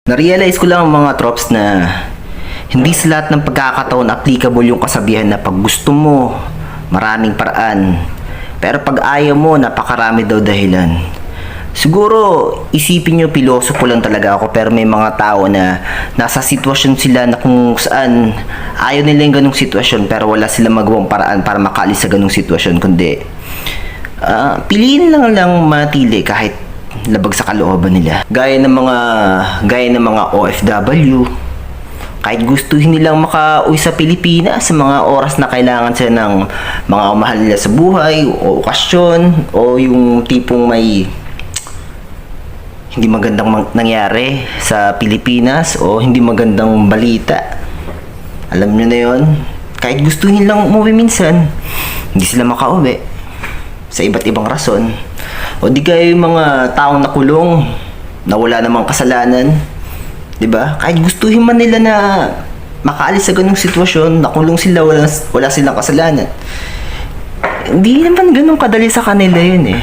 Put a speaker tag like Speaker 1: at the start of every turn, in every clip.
Speaker 1: Na-realize ko lang mga trops na hindi sa lahat ng pagkakataon applicable yung kasabihan na pag gusto mo, maraming paraan. Pero pag ayaw mo, napakarami daw dahilan. Siguro, isipin nyo, pilosopo lang talaga ako, pero may mga tao na nasa sitwasyon sila na kung saan ayaw nila yung ganong sitwasyon pero wala silang magawang paraan para makaalis sa ganong sitwasyon, kundi piliin lang matili kahit labag sa kalooban nila. Gaya ng mga OFW, kahit gustuhin nilang makauwi sa Pilipinas sa mga oras na kailangan sila ng mga mahal nila sa buhay o okasyon o yung tipong may hindi magandang nangyari sa Pilipinas o hindi magandang balita. Alam nyo na yon. Kahit gustuhin lang umuwi minsan, hindi sila makauwi sa iba't ibang rason. O di kaya yung mga taong nakulong na wala namang kasalanan, 'di ba? Kahit gustuhin man nila na makaalis sa ganung sitwasyon, nakulong sila, wala silang kasalanan. Hindi naman ganun kadali sa kanila 'yun eh.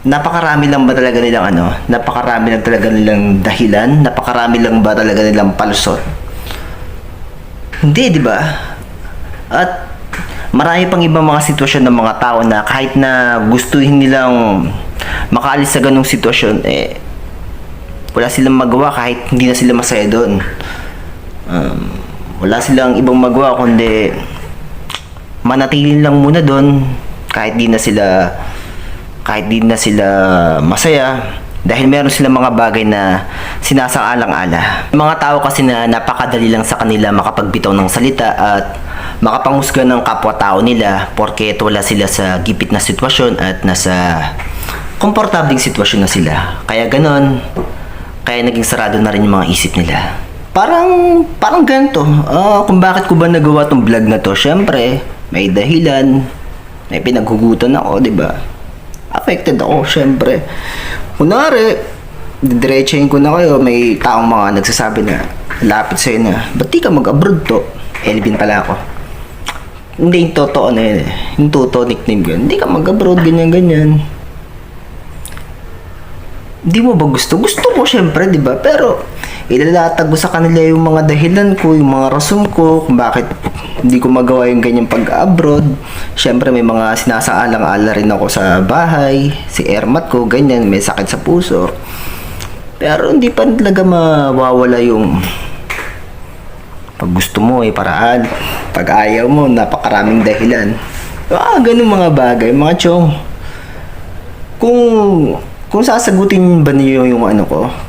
Speaker 1: Napakarami lang ba talaga nilang Napakarami lang talaga nilang dahilan? Napakarami lang ba talaga nilang palusot? Hindi, 'di ba? At marami pang ibang mga sitwasyon ng mga tao na kahit na gustuhin nilang makaalis sa ganung sitwasyon, wala silang magawa kahit hindi na sila masaya doon. Wala silang ibang magawa kundi manatili lang muna doon kahit di na sila masaya dahil meron silang mga bagay na sinasaalang-ala. Mga tao kasi na napakadali lang sa kanila makapagbitaw ng salita at makapanghusga ng kapwa-tao nila porket wala sila sa gipit na sitwasyon at nasa komportabling sitwasyon na sila. Kaya ganon, kaya naging sarado na rin yung mga isip nila. Parang ganito, kung bakit ko ba nagawa tong vlog na to, syempre, may dahilan, may pinaghugutan ako, diba? Affected ako, syempre. Kunwari, didiretsahin ko na kayo, may taong mga nagsasabi na lapit sa'yo na, ba't di ka mag-abroad to? Elvin pala ako. Hindi yung totoo na yun eh. Yung totoo nickname ko. Hindi ka mag-abroad, ganyan. Hindi mo ba gusto? Gusto ko syempre, di ba? Pero, ilalatag ko sa kanila yung mga dahilan ko, yung mga rason ko, kung bakit hindi ko magawa yung ganyang pag-abroad. Syempre, may mga sinasaalang-ala rin ako sa bahay, si Ermat ko, ganyan, may sakit sa puso. Pero, hindi pa talaga mawawala yung pag gusto mo paraan. Pag ayaw mo, napakaraming dahilan. Ganun mga bagay, mga chong. Kung sasagutin ba niyo yung ko,